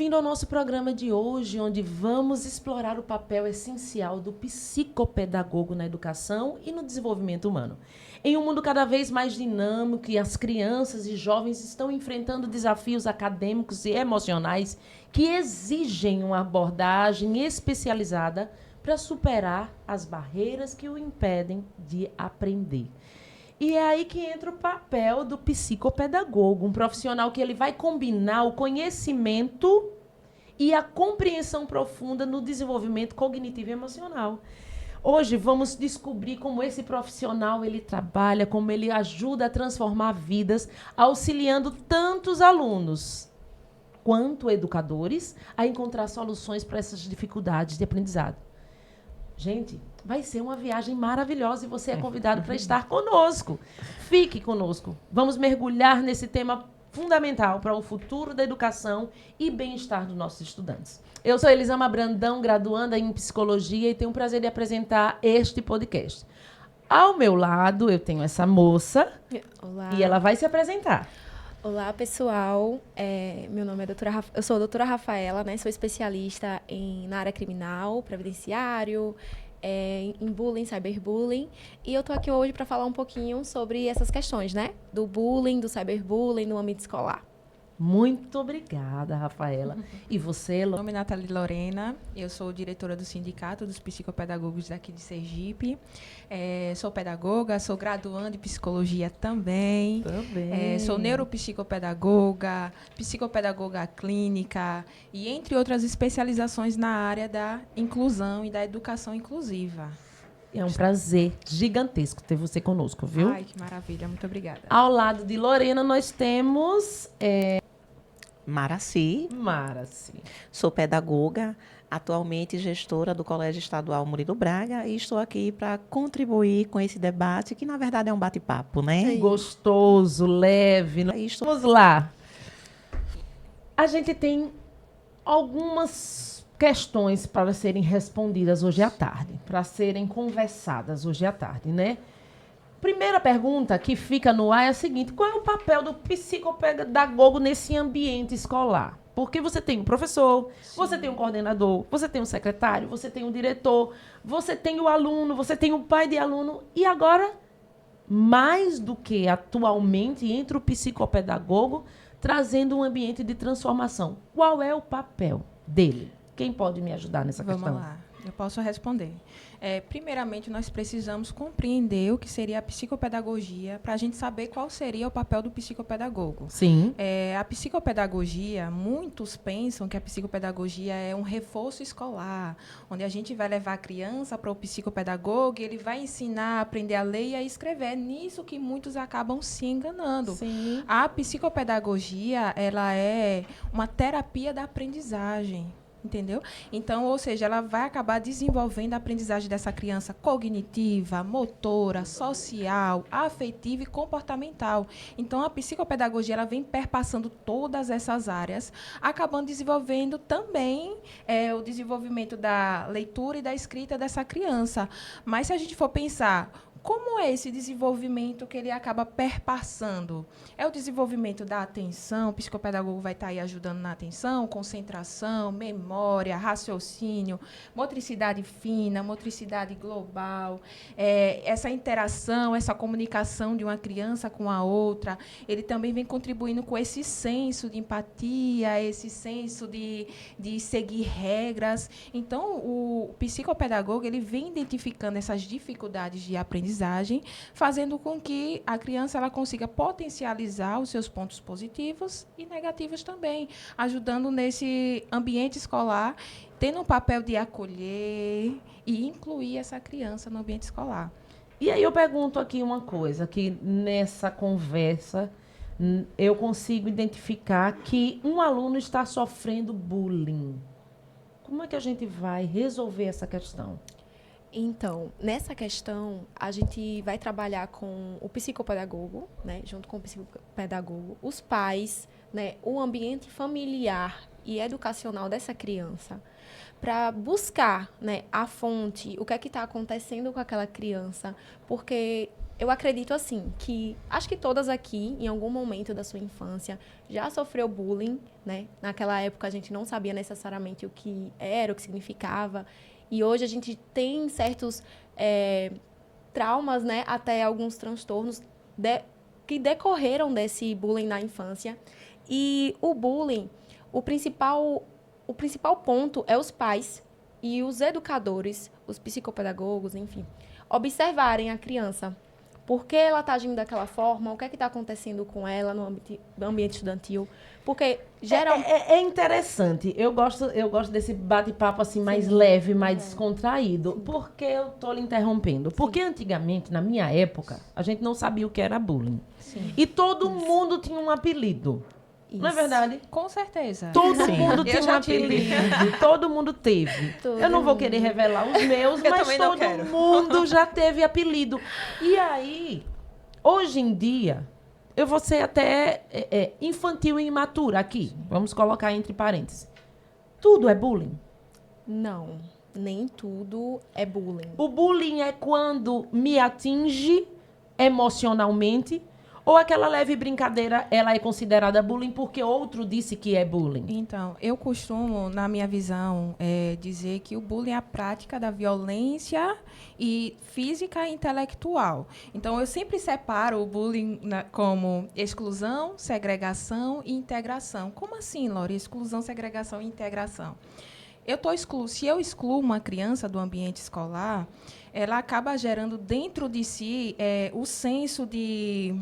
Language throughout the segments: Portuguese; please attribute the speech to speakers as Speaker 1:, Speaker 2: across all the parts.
Speaker 1: bem-vindo ao nosso programa de hoje, onde vamos explorar o papel essencial do psicopedagogo na educação e no desenvolvimento humano. Em um mundo cada vez mais dinâmico e as crianças e jovens estão enfrentando desafios acadêmicos e emocionais que exigem uma abordagem especializada para superar as barreiras que o impedem de aprender. E é aí que entra o papel do psicopedagogo, um profissional que ele vai combinar o conhecimento e a compreensão profunda no desenvolvimento cognitivo e emocional. Hoje vamos descobrir como esse profissional ele trabalha, como ele ajuda a transformar vidas, auxiliando tantos alunos quanto educadores a encontrar soluções para essas dificuldades de aprendizado. Gente, vai ser uma viagem maravilhosa e você é convidado para estar conosco. Fique conosco. Vamos mergulhar nesse tema fundamental para o futuro da educação e bem-estar dos nossos estudantes. Eu sou Elisama Brandão, graduanda em Psicologia, e tenho o prazer de apresentar este podcast. Ao meu lado, eu tenho essa moça.
Speaker 2: Olá.
Speaker 1: E ela vai se apresentar.
Speaker 2: Olá, pessoal. Meu nome é eu sou a doutora Rafaela, né? Sou especialista na área criminal, previdenciário, em bullying, cyberbullying. E eu tô aqui hoje para falar um pouquinho sobre essas questões, né? Do bullying, do cyberbullying no ambiente escolar.
Speaker 1: Muito obrigada, Rafaela. E você,
Speaker 3: Meu nome é Nathalie Lorena, eu sou diretora do Sindicato dos Psicopedagogos daqui de Sergipe. Sou pedagoga, sou graduanda em Psicologia também. Sou neuropsicopedagoga, psicopedagoga clínica e entre outras especializações na área da inclusão e da educação inclusiva.
Speaker 1: É um prazer gigantesco ter você conosco, viu?
Speaker 3: Ai, que maravilha. Muito obrigada.
Speaker 1: Ao lado de Lorena, nós temos...
Speaker 4: Maraci. Sou pedagoga, atualmente gestora do Colégio Estadual Murilo Braga, e estou aqui para contribuir com esse debate, que na verdade é um bate-papo, né?
Speaker 1: Gostoso, leve. Vamos lá. A gente tem algumas questões para serem respondidas hoje à tarde, para serem conversadas hoje à tarde, né? Primeira pergunta que fica no ar é a seguinte: qual é o papel do psicopedagogo nesse ambiente escolar? Porque você tem um professor, você tem um coordenador, você tem um secretário, você tem um diretor, você tem o aluno, você tem o pai de aluno. E agora, mais do que atualmente, entra o psicopedagogo trazendo um ambiente de transformação. Qual é o papel dele? Quem pode me ajudar nessa questão?
Speaker 3: Vamos lá, eu posso responder. Primeiramente, nós precisamos compreender o que seria a psicopedagogia para a gente saber qual seria o papel do psicopedagogo.
Speaker 1: Sim.
Speaker 3: A psicopedagogia, muitos pensam que a psicopedagogia é um reforço escolar, onde a gente vai levar a criança para o psicopedagogo e ele vai ensinar a aprender a ler e a escrever. É nisso que muitos acabam se enganando.
Speaker 1: Sim.
Speaker 3: A psicopedagogia, ela é uma terapia da aprendizagem. Entendeu? Então, ou seja, ela vai acabar desenvolvendo a aprendizagem dessa criança cognitiva, motora, social, afetiva e comportamental. Então, a psicopedagogia ela vem perpassando todas essas áreas, acabando desenvolvendo também o desenvolvimento da leitura e da escrita dessa criança. Mas, se a gente for pensar, como é esse desenvolvimento que ele acaba perpassando? É o desenvolvimento da atenção, o psicopedagogo vai estar aí ajudando na atenção, concentração, memória, raciocínio, motricidade fina, motricidade global, essa interação, essa comunicação de uma criança com a outra. Ele também vem contribuindo com esse senso de empatia, esse senso de seguir regras. Então, o psicopedagogo ele vem identificando essas dificuldades de aprendizagem, fazendo com que a criança ela consiga potencializar os seus pontos positivos e negativos também, ajudando nesse ambiente escolar, tendo um papel de acolher e incluir essa criança no ambiente escolar.
Speaker 1: E aí eu pergunto aqui uma coisa, que nessa conversa eu consigo identificar que um aluno está sofrendo bullying. Como é que a gente vai resolver essa questão?
Speaker 2: Então, nessa questão, a gente vai trabalhar com o psicopedagogo, né, junto com o psicopedagogo, os pais, né, o ambiente familiar e educacional dessa criança, para buscar, né, a fonte, o que é que está acontecendo com aquela criança, porque eu acredito assim que acho que todas aqui, em algum momento da sua infância, já sofreu bullying, né? Naquela época a gente não sabia necessariamente o que era, o que significava, e hoje a gente tem certos traumas, né, até alguns transtornos que decorreram desse bullying na infância. E o bullying, o principal ponto é os pais e os educadores, os psicopedagogos, enfim, observarem a criança. Por que ela está agindo daquela forma? O que é que está acontecendo com ela no ambiente estudantil? Porque geralmente...
Speaker 1: É interessante. Eu gosto desse bate-papo assim mais leve, mais descontraído. Sim. Por que eu estou lhe interrompendo? Porque antigamente, na minha época, a gente não sabia o que era bullying. Sim. E todo mundo tinha um apelido. Isso. Não é verdade?
Speaker 3: Com certeza.
Speaker 1: Todo mundo tinha um apelido. Todo mundo teve. Eu não vou querer revelar os meus, mas todo mundo já teve apelido. E aí, hoje em dia, eu vou ser até infantil e imatura aqui. Vamos colocar entre parênteses. Tudo é bullying?
Speaker 2: Não, nem tudo é bullying.
Speaker 1: O bullying é quando me atinge emocionalmente. Ou aquela leve brincadeira, ela é considerada bullying porque outro disse que é bullying?
Speaker 3: Então, eu costumo, na minha visão, dizer que o bullying é a prática da violência física e intelectual. Então, eu sempre separo o bullying como exclusão, segregação e integração. Como assim, Lori? Exclusão, segregação e integração. Se eu excluo uma criança do ambiente escolar, ela acaba gerando dentro de si o senso de...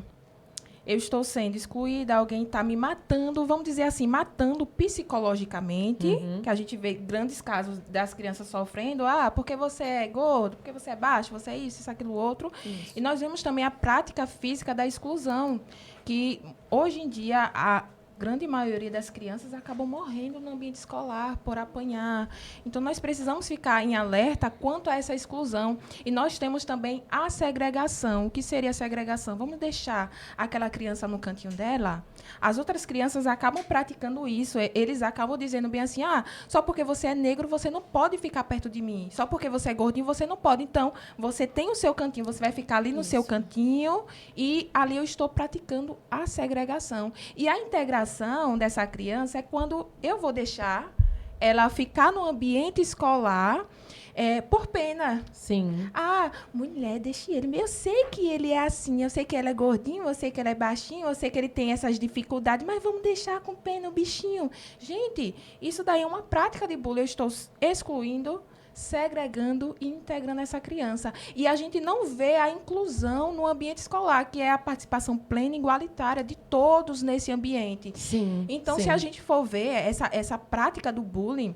Speaker 3: Eu estou sendo excluída, alguém está me matando, vamos dizer assim, matando psicologicamente, que a gente vê grandes casos das crianças sofrendo, porque você é gordo, porque você é baixo, você é isso, aquilo, outro. Isso. E nós vemos também a prática física da exclusão, que hoje em dia a grande maioria das crianças acabam morrendo no ambiente escolar por apanhar. Então, nós precisamos ficar em alerta quanto a essa exclusão. E nós temos também a segregação. O que seria a segregação? Vamos deixar aquela criança no cantinho dela? As outras crianças acabam praticando isso. Eles acabam dizendo bem assim, só porque você é negro, você não pode ficar perto de mim. Só porque você é gordinho, você não pode. Então, você tem o seu cantinho, você vai ficar ali no seu cantinho e ali eu estou praticando a segregação. E a integração dessa criança é quando eu vou deixar ela ficar no ambiente escolar por pena.
Speaker 1: Sim.
Speaker 3: Mulher, deixe ele. Eu sei que ele é assim, eu sei que ele é gordinho, eu sei que ele é baixinho, eu sei que ele tem essas dificuldades, mas vamos deixar com pena o bichinho. Gente, isso daí é uma prática de bullying. Eu estou excluindo, segregando e integrando essa criança. E a gente não vê a inclusão no ambiente escolar, que é a participação plena e igualitária de todos nesse ambiente.
Speaker 1: Sim.
Speaker 3: Então, se a gente for ver essa prática do bullying,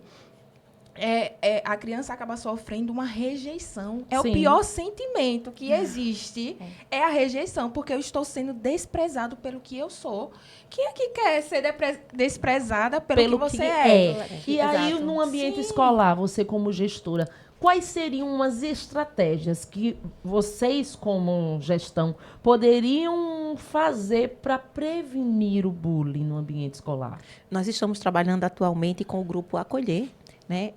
Speaker 3: a criança acaba sofrendo uma rejeição. É o pior sentimento que existe, é a rejeição, porque eu estou sendo desprezado pelo que eu sou. Quem é que quer ser desprezada pelo que você é?
Speaker 1: E aí, no ambiente escolar, você como gestora, quais seriam umas estratégias que vocês, como gestão, poderiam fazer para prevenir o bullying no ambiente escolar?
Speaker 4: Nós estamos trabalhando atualmente com o Grupo Acolher, né?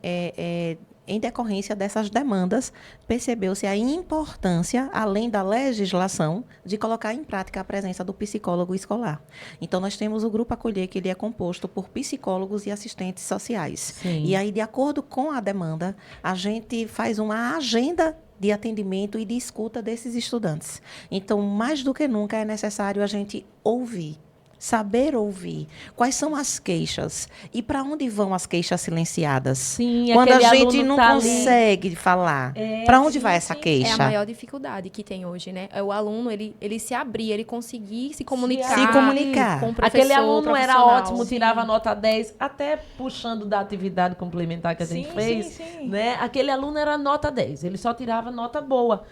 Speaker 4: Em decorrência dessas demandas, percebeu-se a importância, além da legislação, de colocar em prática a presença do psicólogo escolar. Então, nós temos o Grupo Acolher, que ele é composto por psicólogos e assistentes sociais.
Speaker 1: Sim.
Speaker 4: E aí, de acordo com a demanda, a gente faz uma agenda de atendimento e de escuta desses estudantes. Então, mais do que nunca, é necessário a gente ouvir. Saber ouvir. Quais são as queixas? E para onde vão as queixas silenciadas?
Speaker 1: Sim,
Speaker 4: quando a gente não consegue falar. Para onde vai essa queixa?
Speaker 2: É a maior dificuldade que tem hoje, né? É o aluno, ele se abrir, ele conseguir se comunicar.
Speaker 4: Se comunicar.
Speaker 2: Com o professor,
Speaker 1: aquele aluno era ótimo,
Speaker 2: sim.
Speaker 1: Tirava nota 10, até puxando da atividade complementar que a gente fez.
Speaker 3: Sim.
Speaker 1: Né? Aquele aluno era nota 10, ele só tirava nota boa.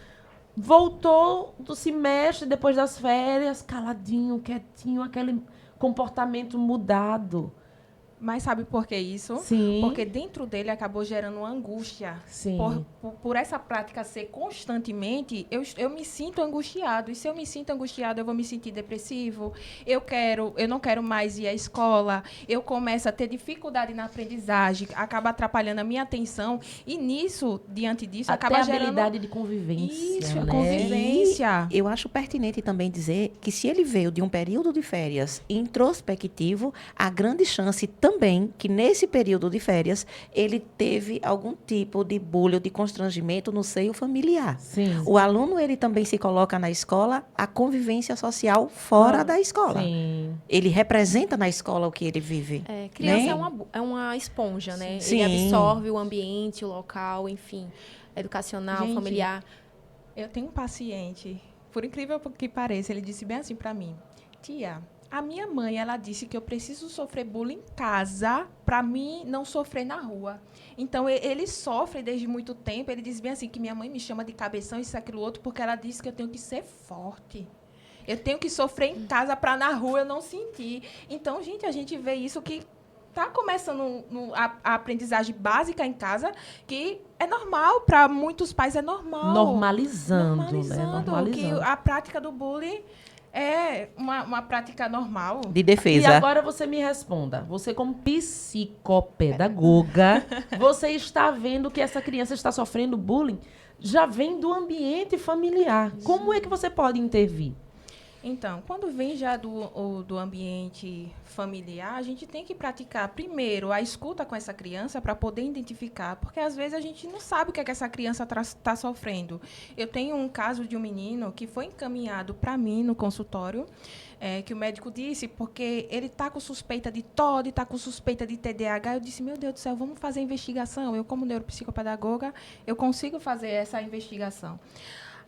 Speaker 1: Voltou do semestre, depois das férias, caladinho, quietinho, aquele comportamento mudado.
Speaker 3: Mas sabe por que isso?
Speaker 1: Sim.
Speaker 3: Porque dentro dele acabou gerando uma angústia.
Speaker 1: Sim.
Speaker 3: Por essa prática ser constantemente, eu me sinto angustiado. E se eu me sinto angustiado, eu vou me sentir depressivo. Eu não quero mais ir à escola. Eu começo a ter dificuldade na aprendizagem, acaba atrapalhando a minha atenção. E diante disso,
Speaker 1: Até
Speaker 3: acaba
Speaker 1: a
Speaker 3: gerando...
Speaker 1: habilidade de convivência.
Speaker 3: Isso,
Speaker 1: né?
Speaker 3: convivência.
Speaker 4: Eu acho pertinente também dizer que se ele veio de um período de férias introspectivo, há grande chance também que nesse período de férias ele teve algum tipo de bullying, de constrangimento no seio familiar.
Speaker 1: Sim.
Speaker 4: O aluno, ele também se coloca na escola a convivência social fora da escola.
Speaker 1: Sim.
Speaker 4: Ele representa na escola o que ele vive.
Speaker 2: Criança
Speaker 4: né?
Speaker 2: é uma esponja, né?
Speaker 4: Sim.
Speaker 2: Ele absorve o ambiente, o local, enfim, educacional,
Speaker 3: Gente,
Speaker 2: familiar.
Speaker 3: Eu tenho um paciente, por incrível que pareça, ele disse bem assim para mim: tia, a minha mãe, ela disse que eu preciso sofrer bullying em casa para mim não sofrer na rua. Então, ele sofre desde muito tempo. Ele diz bem assim que minha mãe me chama de cabeção, isso, aquilo, outro, porque ela disse que eu tenho que ser forte. Eu tenho que sofrer em casa para na rua eu não sentir. Então, gente, a gente vê isso que está começando a aprendizagem básica em casa, que é normal, para muitos pais é normal.
Speaker 1: Normalizando, né?
Speaker 3: Normalizando. Que a prática do bullying é uma prática normal.
Speaker 4: De defesa.
Speaker 1: E agora você me responda. Você, como psicopedagoga, você está vendo que essa criança está sofrendo bullying? Já vem do ambiente familiar. Como é que você pode intervir?
Speaker 3: Então, quando vem já do ambiente familiar, a gente tem que praticar, primeiro, a escuta com essa criança para poder identificar, porque às vezes a gente não sabe o que é que essa criança está sofrendo. Eu tenho um caso de um menino que foi encaminhado para mim no consultório, que o médico disse, porque ele está com suspeita de TOD, está com suspeita de TDAH. Eu disse, meu Deus do céu, vamos fazer a investigação. Eu, como neuropsicopedagoga, eu consigo fazer essa investigação.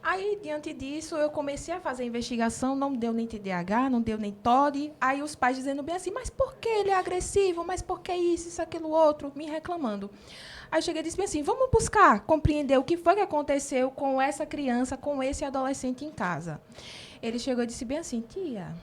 Speaker 3: Aí, diante disso, eu comecei a fazer a investigação, não deu nem TDAH, não deu nem TOD. Aí os pais dizendo bem assim, mas por que ele é agressivo? Mas por que isso, aquilo, outro? Me reclamando. Aí eu cheguei e disse bem assim, vamos buscar compreender o que foi que aconteceu com essa criança, com esse adolescente em casa. Ele chegou e disse bem assim, tia,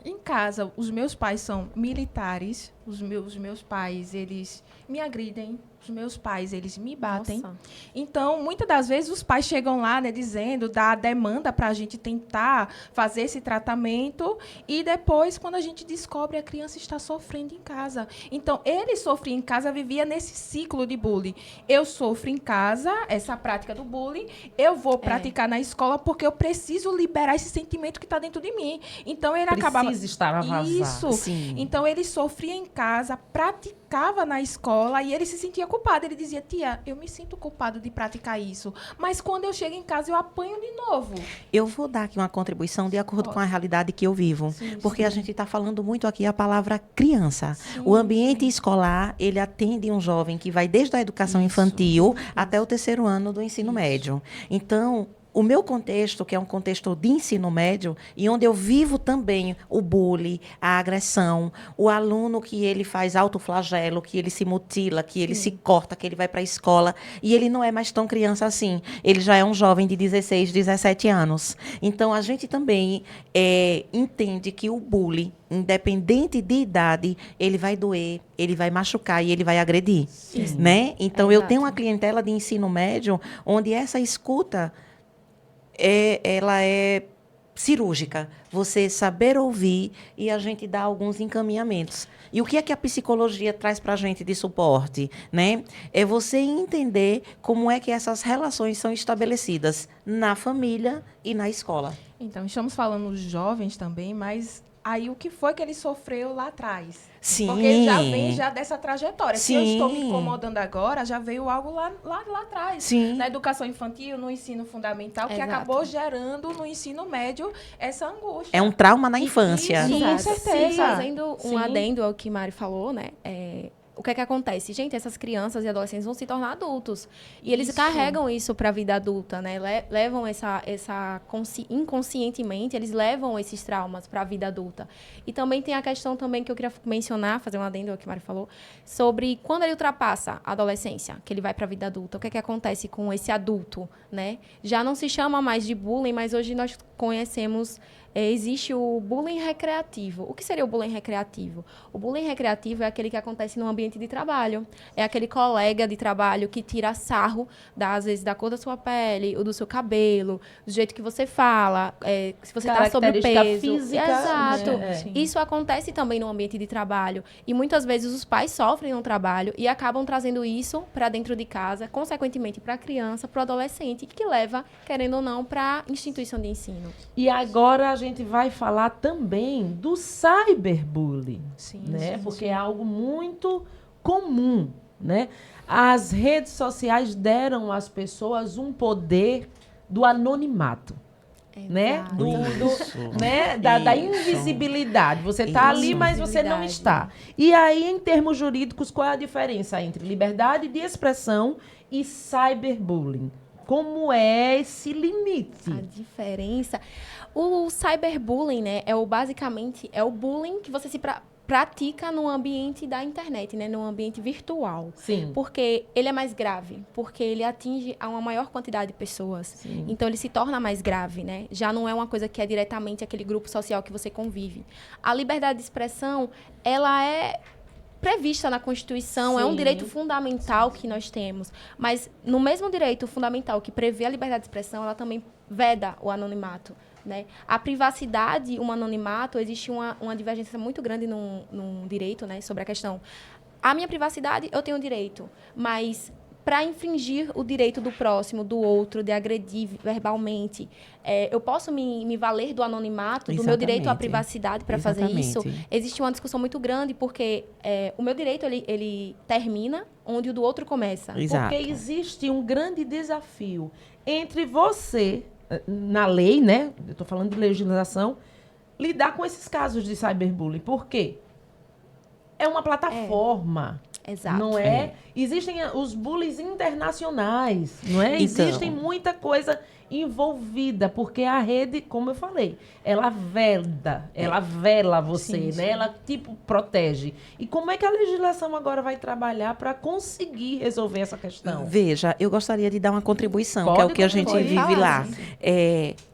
Speaker 3: em casa, os meus pais são militares, os meus pais, eles me agridem, os meus pais, eles me batem.
Speaker 2: Nossa.
Speaker 3: Então, muitas das vezes, os pais chegam lá, né, dizendo, dá a demanda para a gente tentar fazer esse tratamento, e depois, quando a gente descobre, a criança está sofrendo em casa. Então, ele sofria em casa, vivia nesse ciclo de bullying. Eu sofro em casa, essa prática do bullying, eu vou praticar na escola, porque eu preciso liberar esse sentimento que está dentro de mim. Então, ele acabava...
Speaker 1: Precisa estar a vazar.
Speaker 3: Isso.
Speaker 4: Sim.
Speaker 3: Então, ele sofria em casa, praticava na escola, e ele se sentia culpado. Ele dizia, tia, eu me sinto culpado de praticar isso, mas quando eu chego em casa, eu apanho de novo.
Speaker 4: Eu vou dar aqui uma contribuição de acordo com a realidade que eu vivo.
Speaker 3: Sim,
Speaker 4: porque
Speaker 3: sim.
Speaker 4: a gente está falando muito aqui a palavra criança.
Speaker 3: Sim,
Speaker 4: O ambiente escolar, ele atende um jovem que vai desde a educação infantil até o 3º ano do ensino médio. Então, o meu contexto, que é um contexto de ensino médio, e onde eu vivo também o bullying, a agressão, o aluno que ele faz autoflagelo, que ele se mutila, que ele se corta, que ele vai para a escola, e ele não é mais tão criança assim. Ele já é um jovem de 16, 17 anos. Então, a gente também entende que o bullying, independente de idade, ele vai doer, ele vai machucar e ele vai agredir. Né? Então, eu tenho uma clientela de ensino médio onde essa escuta... ela é cirúrgica. Você saber ouvir e a gente dá alguns encaminhamentos. E o que é que a psicologia traz para a gente de suporte? Né? É você entender como é que essas relações são estabelecidas na família e na escola.
Speaker 3: Então, estamos falando dos jovens também, mas aí o que foi que ele sofreu lá atrás?
Speaker 4: Sim.
Speaker 3: Porque já vem dessa trajetória. Se eu
Speaker 4: Sim.
Speaker 3: estou me incomodando agora, já veio algo lá atrás.
Speaker 4: Sim.
Speaker 3: Na educação infantil, no ensino fundamental, que
Speaker 2: Exato.
Speaker 3: acabou gerando no ensino médio essa angústia.
Speaker 4: É um trauma na infância.
Speaker 3: Isso. Com
Speaker 2: Exato.
Speaker 3: certeza.
Speaker 2: E fazendo um
Speaker 3: Sim.
Speaker 2: adendo ao que Mari falou, né? O que é que acontece? Gente, essas crianças e adolescentes vão se tornar adultos. E eles carregam isso para a vida adulta, né? Levam inconscientemente, eles levam esses traumas para a vida adulta. E também tem a questão também que eu queria mencionar, fazer um adendo ao que Mari falou, sobre quando ele ultrapassa a adolescência, que ele vai para a vida adulta, o que é que acontece com esse adulto, né? Já não se chama mais de bullying, mas hoje nós conhecemos existe o bullying recreativo. O que seria o bullying recreativo? O bullying recreativo é aquele que acontece no ambiente de trabalho. É aquele colega de trabalho que tira sarro, às vezes, da cor da sua pele, ou do seu cabelo, do jeito que você fala, se você está
Speaker 1: Característica
Speaker 2: sobrepeso.
Speaker 1: física,
Speaker 2: Exato.
Speaker 1: né?
Speaker 2: Isso acontece também no ambiente de trabalho. E muitas vezes os pais sofrem no trabalho e acabam trazendo isso para dentro de casa, consequentemente para a criança, para o adolescente, que leva, querendo ou não, para a instituição de ensino.
Speaker 1: E agora a gente vai falar também do cyberbullying,
Speaker 3: Sim,
Speaker 1: né?
Speaker 3: sim,
Speaker 1: Porque é algo muito comum, né? As redes sociais deram às pessoas um poder do anonimato, né?
Speaker 4: Isso.
Speaker 1: Né? Da
Speaker 4: Isso.
Speaker 1: invisibilidade. Você está ali, mas você não está. E aí, em termos jurídicos, qual é a diferença entre liberdade de expressão e cyberbullying? Como é esse limite?
Speaker 2: A diferença... O cyberbullying, né, basicamente o bullying que você se pratica no ambiente da internet, né, no ambiente virtual.
Speaker 1: Sim.
Speaker 2: Porque ele é mais grave, porque ele atinge a uma maior quantidade de pessoas.
Speaker 1: Sim.
Speaker 2: Então, ele se torna mais grave, né? Já não é uma coisa que é diretamente aquele grupo social que você convive. A liberdade de expressão, ela é prevista na Constituição, é um
Speaker 1: Sim.
Speaker 2: direito fundamental que nós temos. Mas, no mesmo direito fundamental que prevê a liberdade de expressão, ela também veda o anonimato. Né? A privacidade, o anonimato, existe uma divergência muito grande num direito, né, sobre a questão. A minha privacidade, eu tenho direito, mas para infringir o direito do próximo, do outro, de agredir verbalmente, eu posso me valer do anonimato, do meu direito à privacidade para fazer isso? Existe uma discussão muito grande, porque o meu direito ele termina onde o do outro começa.
Speaker 4: Exato.
Speaker 1: Porque existe um grande desafio entre você, na lei, né? Eu estou falando de legislação, lidar com esses casos de cyberbullying. Por quê? É uma plataforma.
Speaker 2: Exato.
Speaker 1: Não é? Existem os bullies internacionais, não é?
Speaker 4: Então.
Speaker 1: Existem muita coisa envolvida, porque a rede, como eu falei, ela vela você, né? Ela, tipo, protege. E como é que a legislação agora vai trabalhar para conseguir resolver essa questão?
Speaker 4: Veja, eu gostaria de dar uma contribuição,
Speaker 1: Pode
Speaker 4: que é o que a gente
Speaker 1: contribuir.
Speaker 4: vive lá.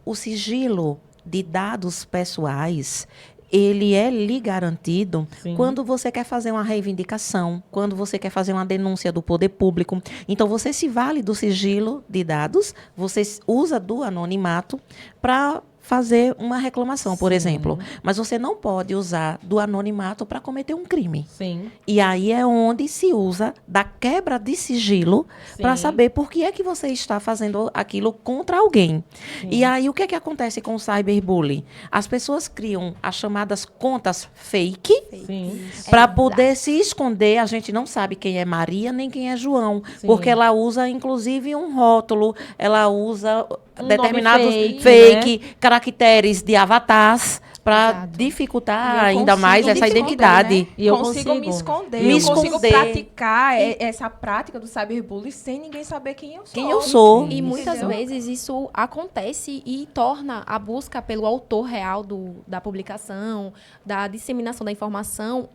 Speaker 4: O sigilo de dados pessoais, ele é lhe garantido
Speaker 1: Sim.
Speaker 4: quando você quer fazer uma reivindicação, quando você quer fazer uma denúncia do poder público. Então, você se vale do sigilo de dados, você usa do anonimato para fazer uma reclamação, por exemplo. Mas você não pode usar do anonimato para cometer um crime.
Speaker 1: Sim.
Speaker 4: E aí é onde se usa da quebra de sigilo para saber por que é que você está fazendo aquilo contra alguém.
Speaker 1: Sim.
Speaker 4: E aí o que é que acontece com o cyberbullying? As pessoas criam as chamadas contas fake
Speaker 1: Sim.
Speaker 4: para poder se esconder. A gente não sabe quem é Maria nem quem é João,
Speaker 1: Sim.
Speaker 4: porque ela usa inclusive um rótulo, ela usa determinados
Speaker 1: nome
Speaker 4: fake,
Speaker 1: né?
Speaker 4: caracteres de avatars para dificultar ainda mais essa identidade.
Speaker 3: Né?
Speaker 1: E eu
Speaker 3: consigo me
Speaker 1: consigo
Speaker 3: esconder,
Speaker 4: me
Speaker 3: eu consigo
Speaker 4: esconder.
Speaker 3: praticar essa prática do cyberbullying sem ninguém saber quem eu sou.
Speaker 4: Quem eu sou.
Speaker 2: E muitas
Speaker 3: Entendeu?
Speaker 2: vezes isso acontece e torna a busca pelo autor real da publicação, da disseminação da informação,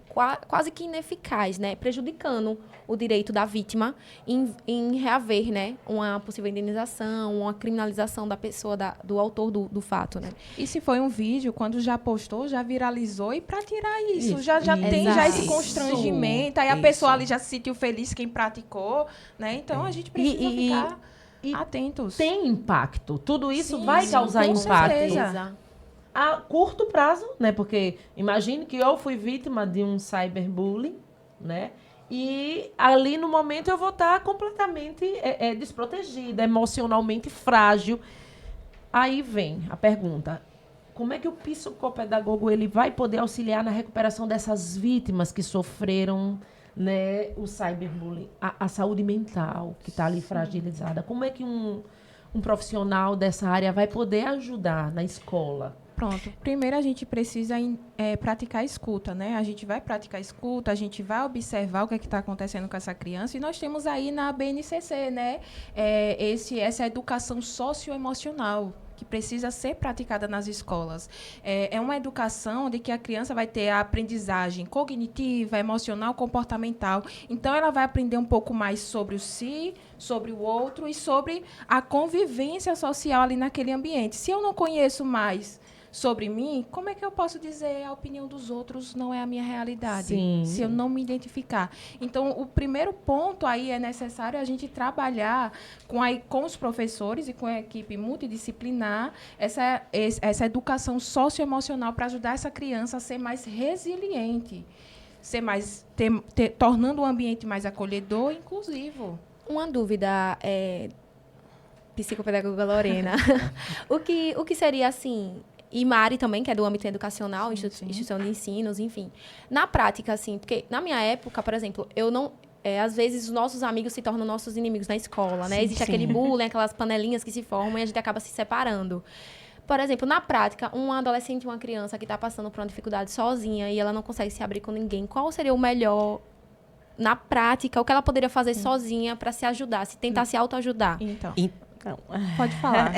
Speaker 2: quase que ineficaz, né? Prejudicando o direito da vítima em reaver, né? Uma possível indenização, uma criminalização da pessoa, do autor do fato, né?
Speaker 3: E se foi um vídeo, quando já postou, já viralizou, e para tirar isso, já tem
Speaker 2: Exato.
Speaker 3: já esse constrangimento, aí a
Speaker 4: Isso.
Speaker 3: pessoa ali já se sentiu feliz quem praticou, né? Então a gente precisa ficar atentos.
Speaker 1: Tem impacto. Tudo isso
Speaker 3: Sim,
Speaker 1: vai
Speaker 3: sim,
Speaker 1: causar
Speaker 3: com
Speaker 1: impacto.
Speaker 3: certeza.
Speaker 1: A curto prazo, né? Porque imagine que eu fui vítima de um cyberbullying, né? E ali no momento eu vou estar completamente desprotegida, emocionalmente frágil. Aí vem a pergunta: como é que o psicopedagogo ele vai poder auxiliar na recuperação dessas vítimas que sofreram, né, o cyberbullying, a saúde mental que está ali fragilizada? Como é que um profissional dessa área vai poder ajudar na escola?
Speaker 3: Pronto. Primeiro a gente precisa praticar a escuta, né? A gente vai praticar a escuta, a gente vai observar o que está acontecendo com essa criança, e nós temos aí na BNCC, né? Essa educação socioemocional que precisa ser praticada nas escolas. É uma educação de que a criança vai ter a aprendizagem cognitiva, emocional, comportamental. Então, ela vai aprender um pouco mais sobre o si, sobre o outro e sobre a convivência social ali naquele ambiente. Se eu não conheço mais sobre mim, como é que eu posso dizer a opinião dos outros não é a minha realidade?
Speaker 1: Sim.
Speaker 3: Se eu não me identificar. Então, o primeiro ponto aí é necessário a gente trabalhar com os professores e com a equipe multidisciplinar essa educação socioemocional para ajudar essa criança a ser mais resiliente, tornando o ambiente mais acolhedor e inclusivo.
Speaker 2: Uma dúvida, psicopedagoga Lorena. o que seria assim, e Mari também, que é do âmbito educacional, instituição de ensinos, enfim. Na prática, assim, porque na minha época, por exemplo, eu não... às vezes, os nossos amigos se tornam nossos inimigos na escola, né?
Speaker 4: Sim,
Speaker 2: Existe
Speaker 4: sim.
Speaker 2: aquele bullying, aquelas panelinhas que se formam e a gente acaba se separando. Por exemplo, na prática, um adolescente, uma criança que está passando por uma dificuldade sozinha e ela não consegue se abrir com ninguém, qual seria o melhor, na prática, o que ela poderia fazer sozinha para se ajudar, se tentar se autoajudar?
Speaker 3: Então,
Speaker 4: Então,
Speaker 3: pode falar.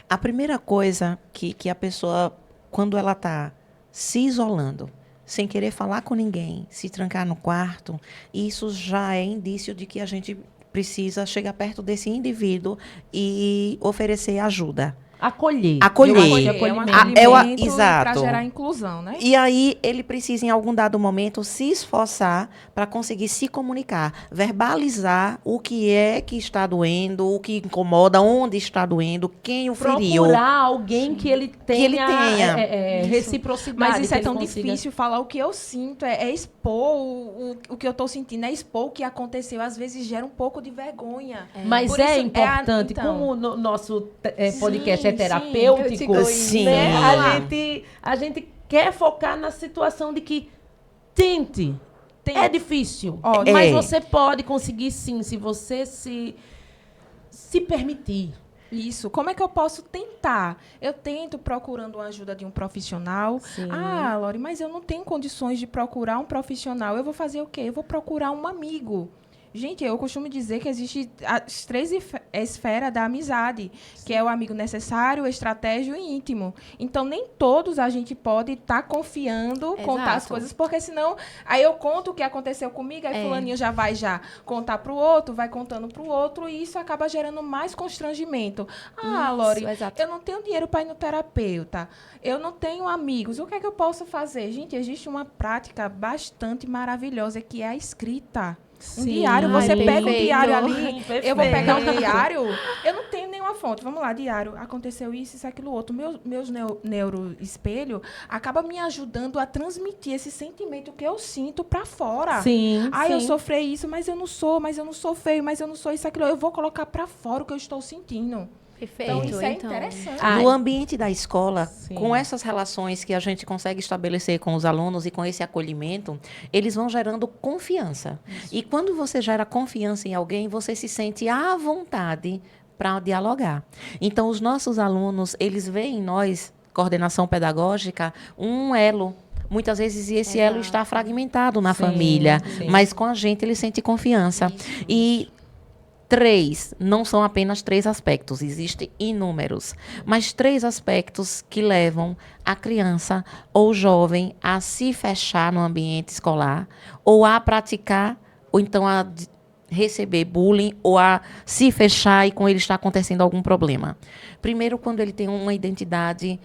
Speaker 4: A primeira coisa que a pessoa, quando ela está se isolando, sem querer falar com ninguém, se trancar no quarto, isso já é indício de que a gente precisa chegar perto desse indivíduo e oferecer ajuda.
Speaker 1: Acolher.
Speaker 4: Acolher.
Speaker 1: Eu acho que
Speaker 3: Acolhimento para
Speaker 4: exato.
Speaker 3: gerar inclusão, né?
Speaker 4: E aí ele precisa, em algum dado momento, se esforçar para conseguir se comunicar, verbalizar o que é que está doendo, o que incomoda, onde está doendo, quem o feriu.
Speaker 1: procurar alguém que ele tenha,
Speaker 4: ele tenha.
Speaker 1: Reciprocidade.
Speaker 3: Mas isso
Speaker 1: que
Speaker 3: é
Speaker 1: ele
Speaker 3: tão
Speaker 1: consiga-
Speaker 3: difícil falar o que eu sinto, é expor o que eu estou sentindo, é expor o que aconteceu. Às vezes gera um pouco de vergonha.
Speaker 1: Mas
Speaker 3: Por
Speaker 1: é
Speaker 3: isso,
Speaker 1: importante,
Speaker 3: então.
Speaker 1: como o nosso podcast
Speaker 3: Sim,
Speaker 1: é terapêutico,
Speaker 4: Sim.
Speaker 1: né?
Speaker 4: Sim.
Speaker 1: A gente quer focar na situação de que tente. É difícil,
Speaker 3: Ó,
Speaker 1: mas
Speaker 4: é.
Speaker 1: você pode conseguir sim, se você se permitir.
Speaker 3: Isso. Como é que eu posso tentar? Eu tento procurando a ajuda de um profissional.
Speaker 1: Sim.
Speaker 3: Ah, Lori, mas eu não tenho condições de procurar um profissional. Eu vou fazer o quê? Eu vou procurar um amigo. Gente, eu costumo dizer que existe as 3 esferas da amizade, que é o amigo necessário, o estratégico e íntimo. Então, nem todos a gente pode estar confiando, contar as
Speaker 2: Exato.
Speaker 3: coisas, porque senão, aí eu conto o que aconteceu comigo, aí fulaninho já vai contar para o outro, vai contando para o outro, e isso acaba gerando mais constrangimento. Ah,
Speaker 2: Isso,
Speaker 3: Lori,
Speaker 2: exato.
Speaker 3: eu não tenho dinheiro para ir no terapeuta, eu não tenho amigos, o que é que eu posso fazer? Gente, existe uma prática bastante maravilhosa, que é a escrita. Um
Speaker 1: Sim.
Speaker 3: diário, você
Speaker 1: Ai,
Speaker 3: pega um
Speaker 2: perfeito.
Speaker 3: diário ali,
Speaker 1: Perfeito.
Speaker 3: eu vou pegar um diário, eu não tenho nenhuma fonte, vamos lá, diário, aconteceu isso, aquilo outro, meus neuroespelho acaba me ajudando a transmitir esse sentimento que eu sinto para fora.
Speaker 1: Sim,
Speaker 3: Ah, eu
Speaker 1: sim.
Speaker 3: sofri isso, mas eu não sou feio, mas eu não sou isso, aquilo, eu vou colocar para fora o que eu estou sentindo.
Speaker 2: Perfeito.
Speaker 3: Então, isso é interessante.
Speaker 1: Ah,
Speaker 4: No ambiente da escola,
Speaker 1: Sim.
Speaker 4: com essas relações que a gente consegue estabelecer com os alunos e com esse acolhimento, eles vão gerando confiança. E quando você gera confiança em alguém, você se sente à vontade para dialogar. Então, os nossos alunos, eles veem em nós, coordenação pedagógica, um elo. Muitas vezes esse elo
Speaker 2: Exato.
Speaker 4: está fragmentado na
Speaker 1: Sim,
Speaker 4: família,
Speaker 1: sim.
Speaker 4: mas com a gente ele sente confiança.
Speaker 2: Isso.
Speaker 4: E 3, não são apenas 3 aspectos, existem inúmeros, mas 3 aspectos que levam a criança ou jovem a se fechar no ambiente escolar, ou a praticar, ou então a receber bullying, ou a se fechar e com ele está acontecendo algum problema. Primeiro, quando ele tem uma identidade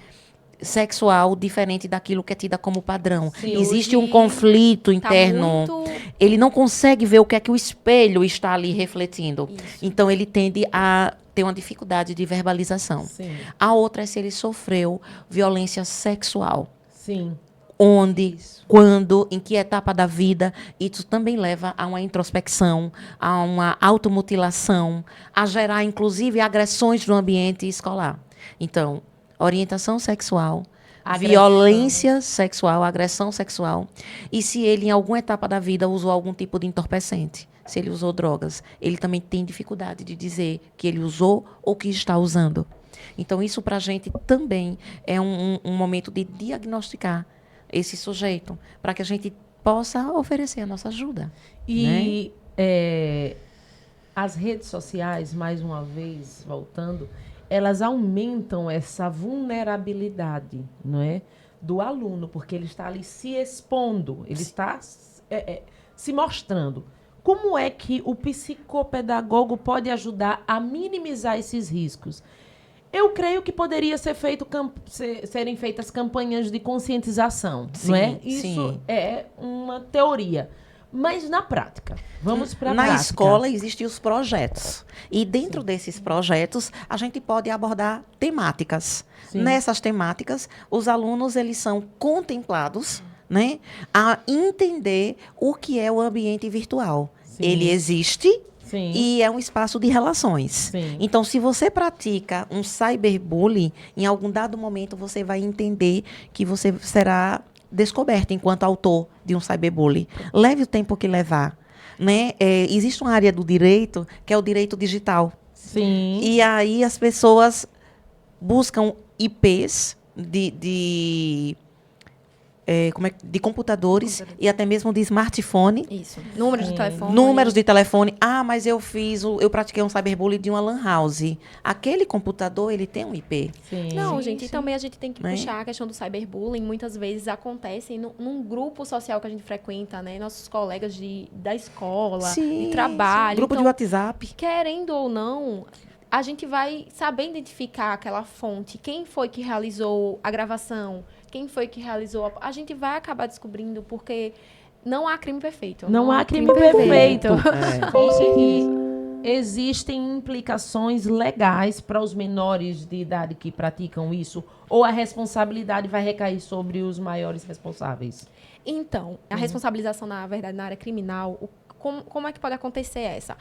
Speaker 4: sexual diferente daquilo que é tida como padrão.
Speaker 1: Sim,
Speaker 4: Existe
Speaker 2: hoje
Speaker 4: um conflito
Speaker 2: Tá
Speaker 4: interno.
Speaker 2: muito...
Speaker 4: Ele não consegue ver o que é que o espelho está ali refletindo.
Speaker 2: Isso.
Speaker 4: Então, ele tende a ter uma dificuldade de verbalização.
Speaker 1: Sim,
Speaker 4: A outra é se ele sofreu violência sexual.
Speaker 1: sim.
Speaker 4: Onde, quando, em que etapa da vida, isso também leva a uma introspecção, a uma automutilação, a gerar, inclusive, agressões no ambiente escolar. Então, orientação sexual,
Speaker 1: Agressão.
Speaker 4: violência sexual, agressão sexual. E se ele, em alguma etapa da vida, usou algum tipo de entorpecente, se ele usou drogas, ele também tem dificuldade de dizer que ele usou ou que está usando. Então, isso para a gente também é um momento de diagnosticar esse sujeito, para que a gente possa oferecer a nossa ajuda.
Speaker 1: E as redes sociais, mais uma vez, voltando, elas aumentam essa vulnerabilidade, não é, do aluno, porque ele está ali se expondo, ele está se mostrando. Como é que o psicopedagogo pode ajudar a minimizar esses riscos? Eu creio que poderia serem feitas campanhas de conscientização, não é? Isso
Speaker 4: sim.
Speaker 1: é uma teoria. Mas na prática, vamos para a
Speaker 4: Na
Speaker 1: prática.
Speaker 4: escola existem os projetos. E dentro desses projetos, a gente pode abordar temáticas.
Speaker 1: Sim.
Speaker 4: Nessas temáticas, os alunos eles são contemplados, né, a entender o que é o ambiente virtual.
Speaker 1: Sim.
Speaker 4: Ele existe.
Speaker 1: Sim.
Speaker 4: E é um espaço de relações.
Speaker 1: Sim.
Speaker 4: Então, se você pratica um cyberbullying, em algum dado momento você vai entender que você será descoberto enquanto autor de um cyberbullying. Leve o tempo que levar. Né? Existe uma área do direito, que é o direito digital.
Speaker 1: Sim.
Speaker 4: E aí as pessoas buscam IPs de computadores e até mesmo de smartphone.
Speaker 2: Isso. Números de telefone.
Speaker 4: Números de telefone. Ah, mas eu pratiquei um cyberbullying de uma lan house. Aquele computador, ele tem um IP.
Speaker 1: Sim.
Speaker 2: Não, gente, e também a gente tem que
Speaker 4: Né?
Speaker 2: puxar a questão do cyberbullying. Muitas vezes acontece num grupo social que a gente frequenta, né? Nossos colegas da escola, de trabalho.
Speaker 4: Grupo de
Speaker 2: Então,
Speaker 4: WhatsApp.
Speaker 2: querendo ou não, a gente vai saber identificar aquela fonte. Quem foi que realizou a gravação? Quem foi que realizou? A gente vai acabar descobrindo, porque não há crime perfeito.
Speaker 1: Não há crime perfeito.
Speaker 4: É.
Speaker 1: E existem implicações legais para os menores de idade que praticam isso? Ou a responsabilidade vai recair sobre os maiores responsáveis?
Speaker 2: Então, a responsabilização, na verdade, na área criminal, como é que pode acontecer essa?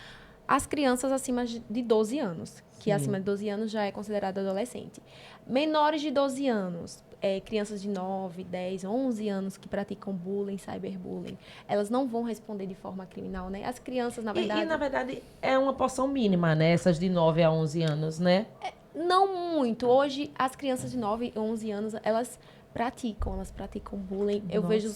Speaker 2: As crianças acima de 12 anos, que
Speaker 1: Sim.
Speaker 2: acima de 12 anos já é considerado adolescente. Menores de 12 anos, crianças de 9, 10, 11 anos que praticam bullying, cyberbullying, elas não vão responder de forma criminal, né? As crianças, na verdade...
Speaker 1: E, na verdade, é uma porção mínima, né? Essas de 9 a 11 anos, né?
Speaker 2: Não muito. Hoje, as crianças de 9, 11 anos, elas praticam bullying. Eu
Speaker 1: Nossa.
Speaker 2: vejo...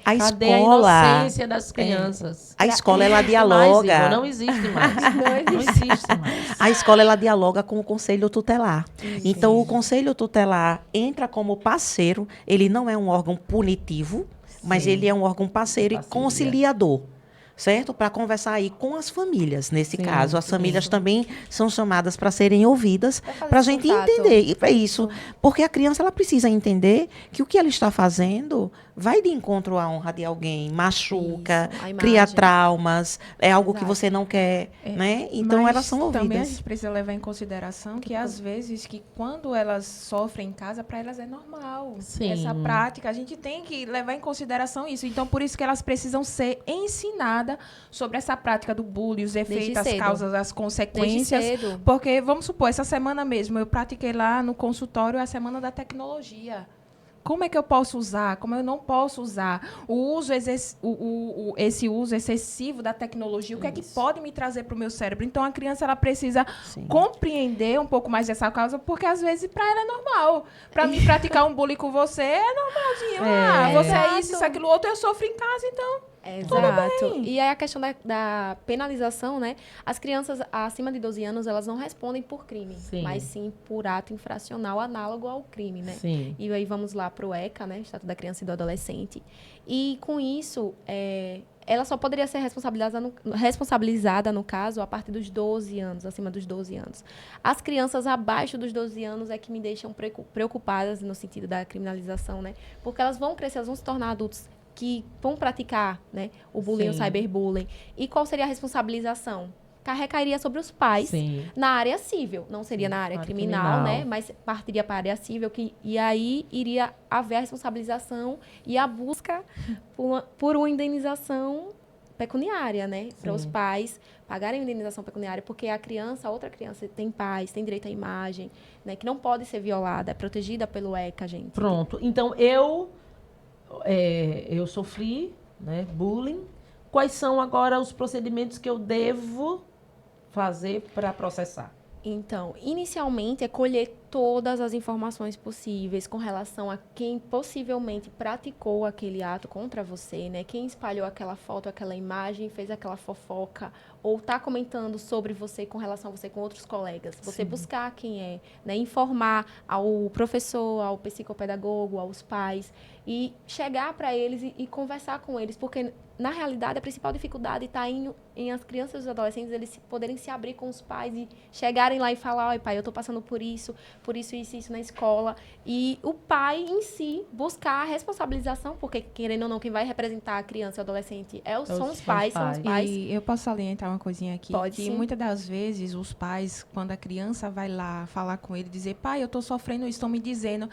Speaker 4: A
Speaker 1: Cadê a
Speaker 4: escola,
Speaker 1: inocência das crianças?
Speaker 4: a escola ela
Speaker 1: Mais, Igor,
Speaker 4: dialoga.
Speaker 1: não existe mais.
Speaker 2: Não
Speaker 1: existe mais.
Speaker 4: A escola ela dialoga com o conselho tutelar.
Speaker 2: Isso.
Speaker 4: Então o conselho tutelar entra como parceiro, ele não é um órgão punitivo, mas
Speaker 1: Sim.
Speaker 4: ele é um órgão parceiro e
Speaker 1: Parceria.
Speaker 4: conciliador. Certo? Para conversar aí com as famílias, nesse
Speaker 1: Sim,
Speaker 4: caso. As
Speaker 1: sim.
Speaker 4: famílias também são chamadas para serem ouvidas,
Speaker 2: fazer
Speaker 4: para a
Speaker 2: esse
Speaker 4: gente
Speaker 2: contato.
Speaker 4: entender. E é isso. Porque a criança ela precisa entender que o que ela está fazendo vai de encontro à honra de alguém, machuca,
Speaker 2: Isso, a
Speaker 4: cria
Speaker 2: imagem.
Speaker 4: traumas, é algo que
Speaker 2: Exato.
Speaker 4: você não quer, né? Então
Speaker 3: Mas
Speaker 4: elas são
Speaker 3: também a
Speaker 4: ouvidas.
Speaker 3: gente precisa levar em consideração que às vezes que quando elas sofrem em casa, para elas é normal.
Speaker 1: Sim.
Speaker 3: Essa prática, a gente tem que levar em consideração isso. Então, por isso que elas precisam ser ensinadas sobre essa prática do bullying, os efeitos, as
Speaker 2: cedo.
Speaker 3: causas, as
Speaker 2: Desde
Speaker 3: consequências.
Speaker 2: cedo.
Speaker 3: Porque, vamos supor, essa semana mesmo, eu pratiquei lá no consultório a Semana da Tecnologia. Como é que eu posso usar? Como eu não posso usar? Esse uso excessivo da tecnologia, o que é que pode me trazer para o meu cérebro? Então, a criança ela precisa
Speaker 4: Sim.
Speaker 3: compreender um pouco mais dessa causa, porque às vezes para ela é normal. Para mim, praticar um bullying com você é normalzinho. Você é isso, aquilo outro, eu sofro em casa, então...
Speaker 2: Exato. E aí a questão da penalização, né? As crianças acima de 12 anos, elas não respondem por crime,
Speaker 1: Sim.
Speaker 2: mas sim por ato infracional análogo ao crime, né?
Speaker 1: Sim.
Speaker 2: E aí vamos lá para o ECA, né? Estatuto da Criança e do Adolescente. E com isso, ela só poderia ser responsabilizada, no caso, a partir dos 12 anos, acima dos 12 anos. As crianças abaixo dos 12 anos é que me deixam preocupadas no sentido da criminalização, né? Porque elas vão crescer, elas vão se tornar adultos que vão praticar, né, o bullying, o
Speaker 1: Sim.
Speaker 2: cyberbullying. E qual seria a responsabilização? Recairia sobre os pais
Speaker 1: Sim.
Speaker 2: na área civil. Não seria na área criminal, né? Mas partiria para a área civil, e aí iria haver a responsabilização e a busca por uma indenização pecuniária, né? Para os pais pagarem a indenização pecuniária, porque a outra criança tem pais, tem direito à imagem, né? Que não pode ser violada, é protegida pelo ECA, gente.
Speaker 1: Pronto. Então, eu sofri, né, bullying. Quais são agora os procedimentos que eu devo fazer para processar?
Speaker 2: Então, inicialmente é colher todas as informações possíveis com relação a quem possivelmente praticou aquele ato contra você, né? Quem espalhou aquela foto, aquela imagem, fez aquela fofoca, ou está comentando sobre você com relação a você com outros colegas. Você buscar quem é, né? Informar ao professor, ao psicopedagogo, aos pais e chegar para eles e conversar com eles, porque na realidade a principal dificuldade está em as crianças e os adolescentes eles poderem se abrir com os pais e chegarem lá e falar, oi pai, eu estou passando por isso, isso na escola. E o pai em si buscar a responsabilização, porque querendo ou não, quem vai representar a criança e o adolescente são os pais.
Speaker 3: E eu posso salientar uma coisinha aqui,
Speaker 2: Pode,
Speaker 3: que
Speaker 2: sim.
Speaker 3: muitas das vezes os pais, quando a criança vai lá falar com ele, dizer, pai, eu estou sofrendo isso, estão me dizendo,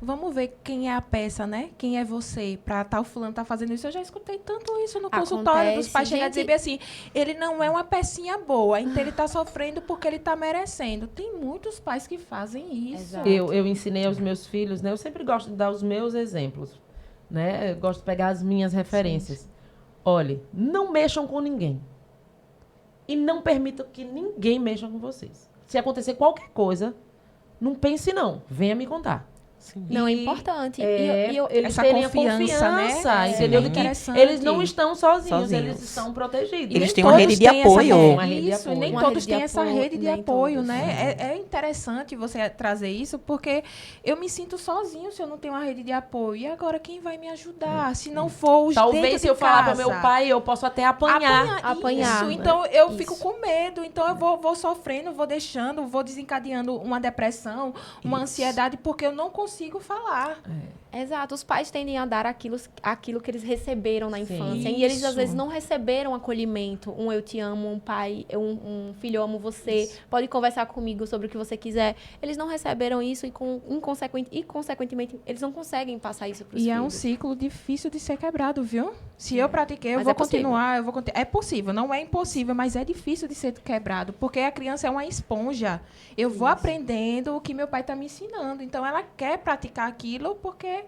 Speaker 3: vamos ver quem é a peça, né? Quem é você, para tal fulano tá fazendo isso. Eu já escutei tanto isso no consultório dos pais, chegar a dizer assim, ele não é uma pecinha boa, então ele está sofrendo porque ele está merecendo. Tem muitos pais que fazem isso.
Speaker 2: Exato.
Speaker 1: Eu ensinei aos meus filhos, né? Eu sempre gosto de dar os meus exemplos, né? Eu gosto de pegar as minhas referências. Olhe, não mexam com ninguém. E não permitam que ninguém mexa com vocês. Se acontecer qualquer coisa, não pense não. Venha me contar.
Speaker 4: Sim.
Speaker 2: Não, é importante.
Speaker 1: Eles
Speaker 3: essa
Speaker 1: terem a
Speaker 3: confiança, né?
Speaker 1: entendeu?
Speaker 3: É
Speaker 1: De que
Speaker 3: interessante.
Speaker 1: eles não estão sozinhos,
Speaker 4: Sozinhos.
Speaker 1: eles estão protegidos.
Speaker 4: Eles
Speaker 3: Nem
Speaker 4: têm uma rede
Speaker 3: todos
Speaker 4: de
Speaker 3: têm essa
Speaker 4: apoio.
Speaker 3: rede.
Speaker 1: Uma rede de
Speaker 3: Isso,
Speaker 1: apoio.
Speaker 3: nem
Speaker 2: Uma
Speaker 3: todos
Speaker 2: rede de
Speaker 3: têm essa
Speaker 2: apoio,
Speaker 3: rede de
Speaker 2: nem
Speaker 3: apoio,
Speaker 2: todos.
Speaker 3: né? É interessante você trazer isso, porque eu me sinto sozinho se eu não tenho uma rede de apoio. E agora, quem vai me ajudar? Se não for os dentro
Speaker 1: Talvez se eu
Speaker 3: de
Speaker 1: falar para
Speaker 3: casa.
Speaker 1: meu pai, eu posso até apanhar.
Speaker 2: Apanhar,
Speaker 3: Isso.
Speaker 2: né?
Speaker 3: Então, eu
Speaker 2: Isso.
Speaker 3: fico com medo. Então, eu vou sofrendo, vou deixando, vou desencadeando uma depressão, uma ansiedade, porque eu não consigo falar.
Speaker 2: Exato, os pais tendem a dar aquilo que eles receberam na
Speaker 1: Sim.
Speaker 2: infância. E eles, às
Speaker 3: Isso.
Speaker 2: vezes, não receberam acolhimento. Um eu te amo, um pai, um filho eu amo você, pode conversar comigo sobre o que você quiser. Eles não receberam isso e, consequentemente, eles não conseguem passar isso para os
Speaker 3: E
Speaker 2: filhos.
Speaker 3: é um ciclo difícil de ser quebrado, viu? Se eu pratiquei, eu
Speaker 2: Mas
Speaker 3: vou
Speaker 2: é possível.
Speaker 3: continuar, É possível, não é impossível, mas é difícil de ser quebrado, porque a criança é uma esponja. Eu vou aprendendo o que meu pai está me ensinando. Então, ela quer praticar aquilo, porque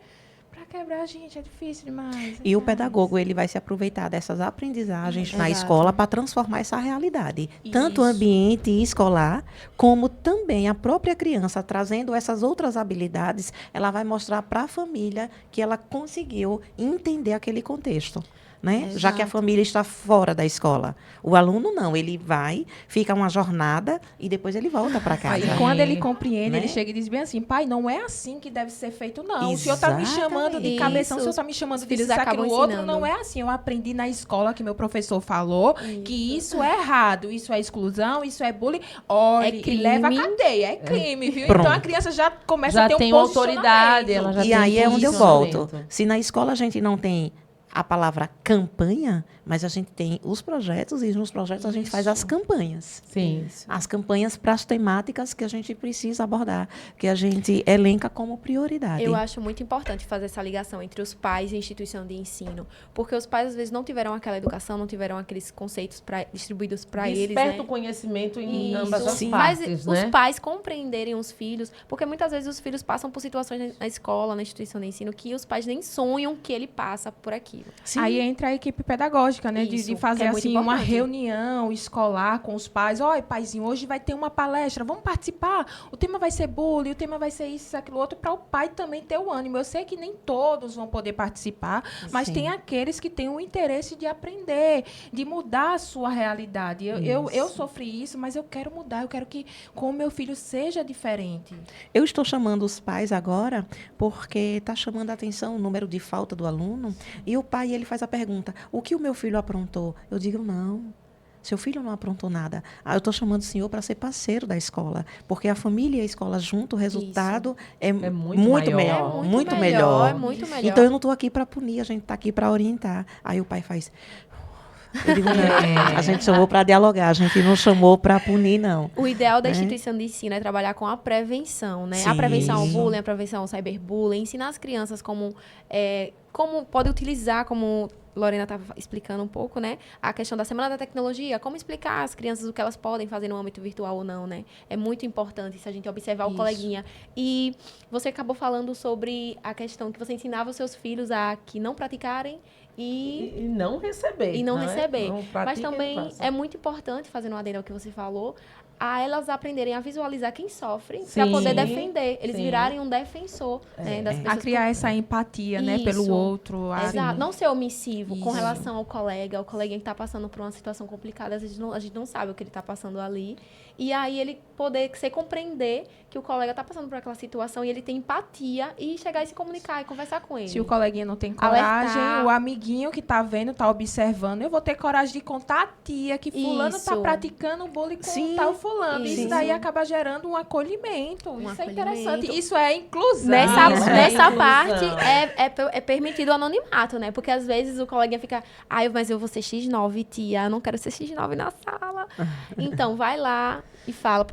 Speaker 3: para quebrar, gente, é difícil demais.
Speaker 4: E o pedagogo, ele vai se aproveitar dessas aprendizagens na
Speaker 2: Exato.
Speaker 4: escola para transformar essa realidade.
Speaker 3: Isso.
Speaker 4: Tanto o ambiente escolar, como também a própria criança, trazendo essas outras habilidades, ela vai mostrar para a família que ela conseguiu entender aquele contexto. Né? Já que a família está fora da escola. O aluno não, ele vai, fica uma jornada e depois ele volta para casa.
Speaker 3: Aí, quando ele compreende,
Speaker 4: Né?
Speaker 3: ele chega e diz bem assim, pai, não é assim que deve ser feito, não. O senhor está me chamando de
Speaker 2: Exatamente.
Speaker 3: cabeção, o senhor
Speaker 2: Isso.
Speaker 3: está me chamando
Speaker 2: Os
Speaker 3: de
Speaker 2: filhos
Speaker 3: isso, aquilo,
Speaker 2: acabam
Speaker 3: outro.
Speaker 2: ensinando.
Speaker 3: Não é assim. Eu aprendi na escola que meu professor falou que isso é errado, isso é exclusão, isso é bullying. Olha,
Speaker 2: É
Speaker 3: e
Speaker 2: crime.
Speaker 3: leva a cadeia, é crime, viu?
Speaker 4: Pronto.
Speaker 3: Então a criança já começa
Speaker 1: Já
Speaker 3: a ter um
Speaker 1: tem uma autoridade,
Speaker 3: posicionamento.
Speaker 1: ela já
Speaker 4: E
Speaker 1: tem
Speaker 4: aí é onde eu
Speaker 1: posicionamento.
Speaker 4: volto. Se na escola a gente não tem a palavra campanha, mas a gente tem os projetos e nos projetos a gente faz as campanhas.
Speaker 1: Sim.
Speaker 4: As campanhas para as temáticas que a gente precisa abordar, que a gente elenca como prioridade.
Speaker 2: Eu acho muito importante fazer essa ligação entre os pais e a instituição de ensino, porque os pais às vezes não tiveram aquela educação, não tiveram aqueles conceitos distribuídos para eles,
Speaker 1: Desperta
Speaker 2: né?
Speaker 1: o conhecimento em
Speaker 2: Isso.
Speaker 1: ambas as
Speaker 4: Sim.
Speaker 2: Mas
Speaker 1: partes,
Speaker 2: os
Speaker 1: né?
Speaker 2: pais compreenderem os filhos, porque muitas vezes os filhos passam por situações na escola, na instituição de ensino, que os pais nem sonham que ele passa por aquilo.
Speaker 4: Sim.
Speaker 3: Aí entra a equipe pedagógica, né?
Speaker 2: Isso,
Speaker 3: De fazer
Speaker 2: que é muito
Speaker 3: assim uma
Speaker 2: importante.
Speaker 3: reunião escolar com os pais. Olha, paizinho, hoje vai ter uma palestra, vamos participar? O tema vai ser bullying, o tema vai ser isso, aquilo outro, para o pai também ter o ânimo. Eu sei que nem todos vão poder participar, mas
Speaker 4: Sim.
Speaker 3: tem aqueles que têm o interesse de aprender, de mudar a sua realidade. Eu sofri isso, mas eu quero mudar, eu quero que com o meu filho seja diferente.
Speaker 4: Eu estou chamando os pais agora porque está chamando a atenção o número de falta do aluno e o pai ele faz a pergunta, o que o meu filho aprontou? Eu digo, não, seu filho não aprontou nada. Eu estou chamando o senhor para ser parceiro da escola, porque a família e a escola junto, o resultado é
Speaker 1: muito
Speaker 4: muito
Speaker 1: maior.
Speaker 4: melhor.
Speaker 2: É
Speaker 4: Muito melhor.
Speaker 2: É muito melhor.
Speaker 4: Então, eu não estou aqui para punir, a gente está aqui para orientar. Aí o pai faz... Eu digo, não, a gente chamou para dialogar, a gente não chamou para punir, não.
Speaker 2: O ideal da
Speaker 4: Né?
Speaker 2: instituição de ensino é trabalhar com a prevenção, né?
Speaker 4: Sim.
Speaker 2: A prevenção ao bullying, a prevenção ao cyberbullying, ensinar as crianças como pode utilizar, como Lorena estava explicando um pouco, né? A questão da Semana da Tecnologia, como explicar às crianças o que elas podem fazer no âmbito virtual ou não, né? É muito importante se a gente observar o
Speaker 3: Isso.
Speaker 2: coleguinha. E você acabou falando sobre a questão que você ensinava os seus filhos a que não praticarem
Speaker 1: E não receber.
Speaker 2: e não
Speaker 1: né?
Speaker 2: receber.
Speaker 1: Não
Speaker 2: Mas
Speaker 1: pratica e
Speaker 2: também
Speaker 1: faça.
Speaker 2: é muito importante, fazendo um adendo ao que você falou, a elas aprenderem a visualizar quem sofre para
Speaker 1: Sim.
Speaker 2: poder defender. Eles
Speaker 1: Sim.
Speaker 2: virarem um defensor, né, das pessoas.
Speaker 3: A criar essa empatia, né, pelo
Speaker 2: Isso.
Speaker 3: outro.
Speaker 2: Exato. Não ser omissivo com
Speaker 3: Isso.
Speaker 2: relação ao colega que está passando por uma situação complicada. A gente não sabe o que ele está passando ali. E aí ele poder se compreender que o colega está passando por aquela situação e ele tem empatia e chegar e se comunicar e conversar com ele.
Speaker 3: Se o coleguinha não tem coragem,
Speaker 2: Alertar.
Speaker 3: o amiguinho que tá vendo, tá observando, eu vou ter coragem de contar a tia que fulano tá
Speaker 2: Isso.
Speaker 3: praticando bullying com
Speaker 4: Sim.
Speaker 3: tal fulano. Isso
Speaker 2: Isso.
Speaker 3: daí acaba gerando um acolhimento. Isso é
Speaker 2: acolhimento.
Speaker 3: interessante. Isso é inclusão.
Speaker 2: Nessa
Speaker 1: Isso é
Speaker 2: nessa
Speaker 1: inclusão.
Speaker 2: parte é permitido o anonimato, né? Porque às vezes o coleguinha fica, mas eu vou ser X9, tia, eu não quero ser X9 na sala. Então, vai lá e fala,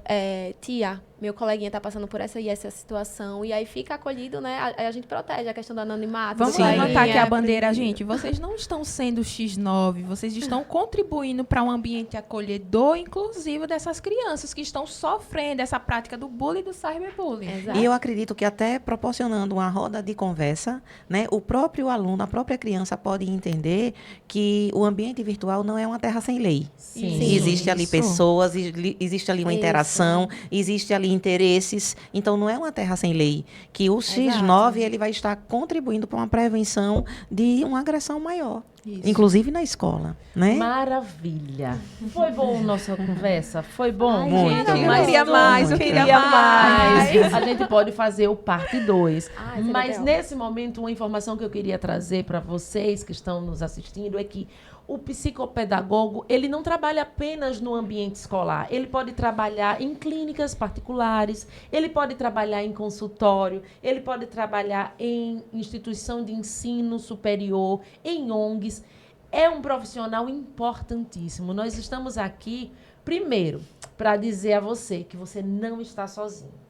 Speaker 2: tia, meu coleguinha tá passando por essa e essa situação. E aí fica acolhido, né? Aí a gente protege a questão do anonimato.
Speaker 3: Vamos
Speaker 2: do coleguinha.
Speaker 3: levantar aqui a bandeira, gente. Vocês não estão sendo X9, vocês estão contribuindo para um ambiente acolhedor, inclusive dessas crianças que estão sofrendo essa prática do bullying e do cyberbullying.
Speaker 2: Exato.
Speaker 4: E eu acredito que até proporcionando uma roda de conversa, né, o próprio aluno, a própria criança pode entender que o ambiente virtual não é uma terra sem lei.
Speaker 1: Sim.
Speaker 4: Existe ali
Speaker 3: Isso.
Speaker 4: pessoas, existe ali uma
Speaker 2: Isso.
Speaker 4: interação, existe ali interesses. Então, não é uma terra sem lei. Que o X9 ele vai estar contribuindo para uma prevenção de uma agressão maior.
Speaker 3: Isso.
Speaker 4: Inclusive na escola, né?
Speaker 1: Maravilha. Foi bom nossa conversa? Foi bom?
Speaker 2: Ai,
Speaker 4: Muito.
Speaker 3: Eu
Speaker 1: Mas
Speaker 3: queria mais, eu
Speaker 1: muito.
Speaker 3: queria mais.
Speaker 1: A gente pode fazer o parte 2.
Speaker 2: Ai, seria
Speaker 1: Mas
Speaker 2: legal.
Speaker 1: nesse momento, uma informação que eu queria trazer para vocês que estão nos assistindo é que o psicopedagogo, ele não trabalha apenas no ambiente escolar. Ele pode trabalhar em clínicas particulares, ele pode trabalhar em consultório, ele pode trabalhar em instituição de ensino superior, em ONGs. É um profissional importantíssimo. Nós estamos aqui, primeiro, para dizer a você que você não está sozinho,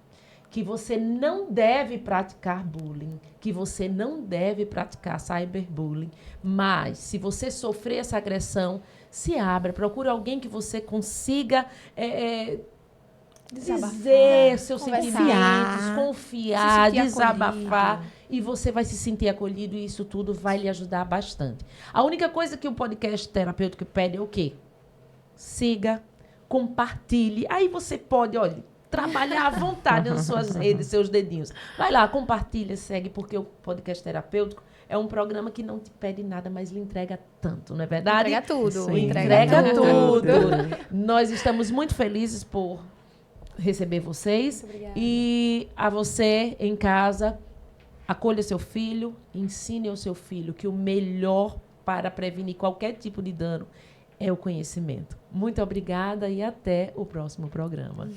Speaker 1: que você não deve praticar bullying, que você não deve praticar cyberbullying, mas se você sofrer essa agressão, se abra, procure alguém que você consiga dizer seus
Speaker 2: Conversar.
Speaker 1: sentimentos, confiar,
Speaker 3: Se sentir
Speaker 1: desabafar,
Speaker 3: acolhido.
Speaker 1: e você vai se sentir acolhido e isso tudo vai lhe ajudar bastante. A única coisa que o podcast terapêutico pede é o quê? Siga, compartilhe. Aí você pode, olha, trabalhar à vontade nas suas redes, seus dedinhos. Vai lá, compartilha, segue, porque o podcast terapêutico é um programa que não te pede nada, mas lhe entrega tanto, não é verdade?
Speaker 2: Entrega tudo.
Speaker 4: Sim.
Speaker 1: Entrega tudo. Nós estamos muito felizes por receber vocês.
Speaker 2: Muito obrigada.
Speaker 1: E a você em casa, acolha seu filho, ensine ao seu filho que o melhor para prevenir qualquer tipo de dano é o conhecimento. Muito obrigada e até o próximo programa.